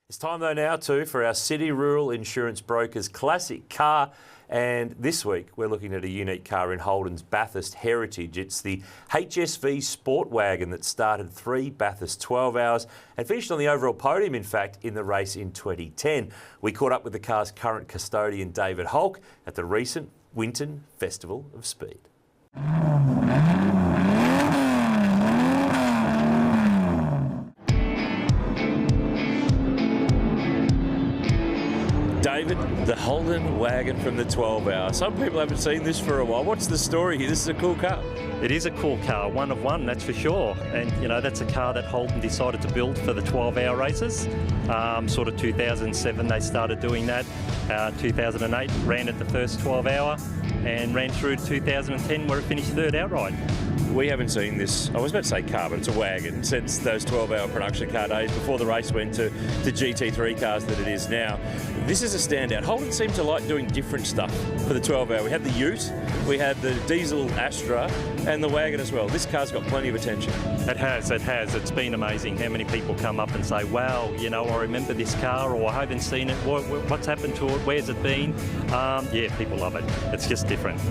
It's time though now too for our City Rural Insurance Brokers Classic Car, and this week we're looking at a unique car in Holden's Bathurst heritage. It's the HSV Sportswagon that started 3 Bathurst 12 hours and finished on the overall podium, in fact, in the race in 2010. We caught up with the car's current custodian, David Holc, at the recent Winton Festival of Speed. David, the Holden wagon from the 12 hour. Some people haven't seen this for a while. What's the story here? This is a cool car. It is a cool car, one of one, that's for sure. And you know, that's a car that Holden decided to build for the 12-hour races. Sort of 2007 they started doing that. 2008 ran at the first 12-hour and ran through to 2010 where it finished third outright. We haven't seen this, I was about to say car, but it's a wagon, since those 12-hour production car days before the race went to GT3 cars that it is now. This is a standout. Holden seemed to like doing different stuff for the 12-hour. We had the Ute, we had the diesel Astra, and the wagon as well. This car's got plenty of attention. It has. It's been amazing how many people come up and say, wow, you know, I remember this car, or I haven't seen it, what's happened to it, where's it been? Yeah, people love it. It's just different.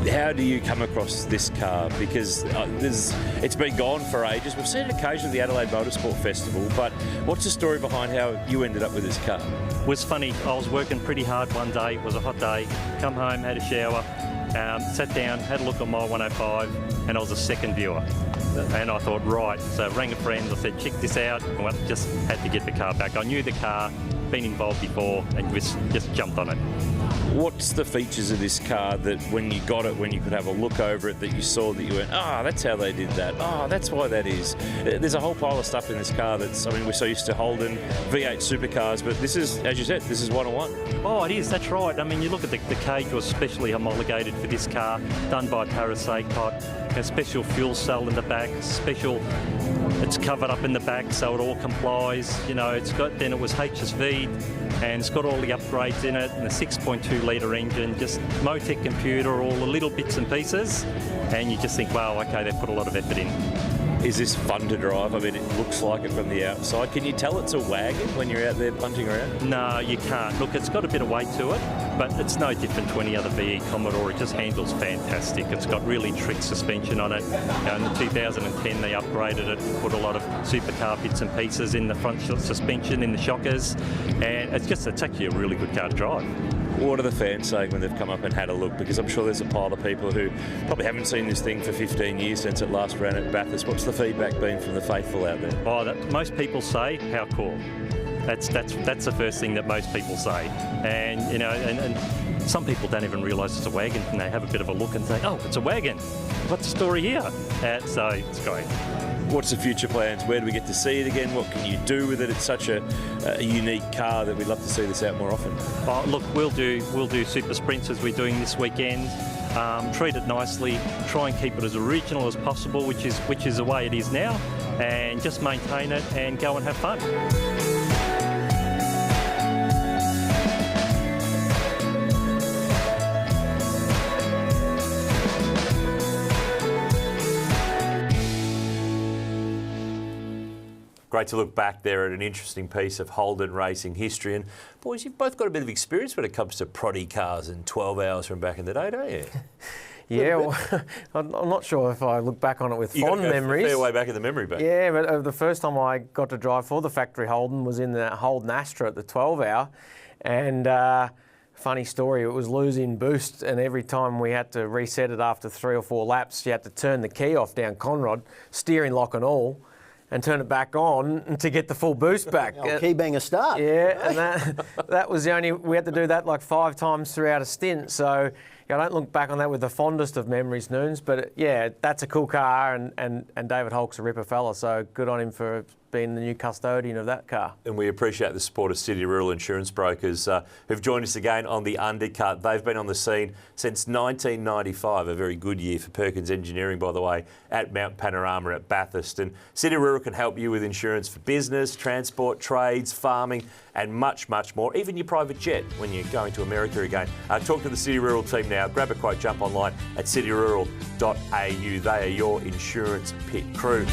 How do you come across this car? Because it's been gone for ages. We've seen it occasionally at the Adelaide Motorsport Festival, but what's the story behind how you ended up with this car? It was funny. I was working pretty hard one day. It was a hot day. Come home, had a shower, sat down, had a look at my 105, and I was a second viewer. And I thought, right, so I rang a friend, I said, check this out, and just had to get the car back. I knew the car, been involved before, and just jumped on it. What's the features of this car that when you got it, when you could have a look over it, that you saw that you went, that's how they did that. That's why that is. There's a whole pile of stuff in this car that's, I mean, we're so used to Holden V8 supercars, but this is, as you said, this is one-on-one. Oh, it is, that's right. I mean, you look at the cage was specially homologated for this car, done by Parasaikai, a special fuel cell in the back, it's covered up in the back so it all complies. You know, then it was HSV, and it's got all the upgrades in it, and a 6.2 litre engine, just Motec computer, all the little bits and pieces, and you just think, wow, okay, they've put a lot of effort in. Is this fun to drive? I mean, it looks like it from the outside. Can you tell it's a wagon when you're out there punting around? No, you can't. Look, it's got a bit of weight to it, but it's no different to any other VE Commodore. It just handles fantastic. It's got really trick suspension on it. In the 2010, they upgraded it, put a lot of supercar bits and pieces in the front suspension, in the shockers, and it's actually a really good car to drive. What are the fans saying when they've come up and had a look? Because I'm sure there's a pile of people who probably haven't seen this thing for 15 years since it last ran at Bathurst. What's the feedback been from the faithful out there? Most people say, how cool. That's the first thing that most people say. And, you know, and some people don't even realise it's a wagon, and they have a bit of a look and say, oh, it's a wagon. What's the story here? So it's great. What's the future plans? Where do we get to see it again? What can you do with it? It's such a unique car that we'd love to see this out more often. Look, we'll do super sprints as we're doing this weekend. Treat it nicely. Try and keep it as original as possible, which is the way it is now, and just maintain it and go and have fun. Great to look back there at an interesting piece of Holden racing history. And boys, you've both got a bit of experience when it comes to proddy cars and 12 hours from back in the day, don't you? Yeah, well, I'm not sure if I look back on it with fond memories. A fair way back in the memory bank. Yeah, but the first time I got to drive for the factory Holden was in the Holden Astra at the 12 hour. And funny story, it was losing boost, and every time we had to reset it after 3 or 4 laps, you had to turn the key off down Conrod, steering lock and all, and turn it back on to get the full boost back. Key being a start. Yeah, and that was the only, we had to do that like 5 times throughout a stint. So I don't look back on that with the fondest of memories, Noons, but yeah, that's a cool car, and David Holc's a ripper fella, so good on him for being the new custodian of that car. And we appreciate the support of City Rural Insurance Brokers who've joined us again on the undercut. They've been on the scene since 1995, a very good year for Perkins Engineering, by the way, at Mount Panorama at Bathurst. And City Rural can help you with insurance for business, transport, trades, farming, and much, much more, even your private jet when you're going to America again. Talk to the City Rural team now. Grab a quote, jump online at cityrural.au. They are your insurance pit crew.